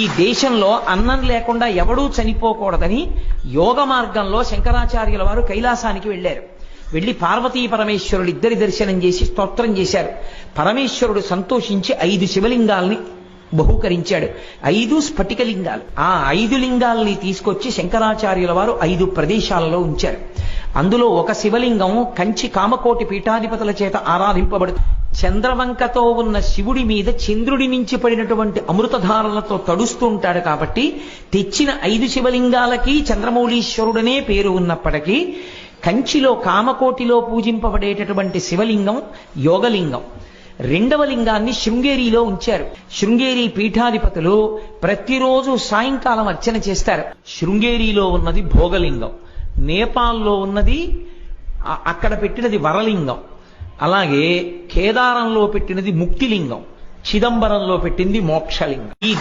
ఈ దేశంలో అన్నం లేకుండా ఎవడూ చనిపోకూడదని యోగ మార్గంలో శంకరాచార్యుల వారు కైలాసానికి వెళ్లారు. వెళ్లి పార్వతీ పరమేశ్వరుడు ఇద్దరి దర్శనం చేసి స్తోత్రం చేశారు. పరమేశ్వరుడు సంతోషించి 5 శివలింగాల్ని బహూకరించాడు. 5 స్ఫటికలింగాలు. ఆ 5 లింగాల్ని తీసుకొచ్చి శంకరాచార్యుల వారు 5 ప్రదేశాలలో ఉంచారు. అందులో ఒక శివలింగం కంచి కామకోటి పీఠాధిపతుల చేత ఆరాధింపబడుతుంది. చంద్రవంకతో ఉన్న శివుడి మీద చంద్రుడి నుంచి పడినటువంటి అమృతధారలతో తడుస్తూ ఉంటాడు. కాబట్టి తెచ్చిన 5 శివలింగాలకి చంద్రమౌళీశ్వరుడనే పేరు ఉన్నప్పటికీ కంచిలో కామకోటిలో పూజింపబడేటటువంటి శివలింగం యోగలింగం. 2వ లింగాన్ని శృంగేరిలో ఉంచారు. శృంగేరి పీఠాధిపతులు ప్రతిరోజు సాయంకాలం అర్చన చేస్తారు. శృంగేరిలో ఉన్నది భోగలింగం, నేపాల్లో ఉన్నది అక్కడ పెట్టినది వరలింగం, అలాగే కేదారంలో పెట్టినది ముక్తిలింగం, చిదంబరంలో పెట్టింది మోక్షలింగం. ఈ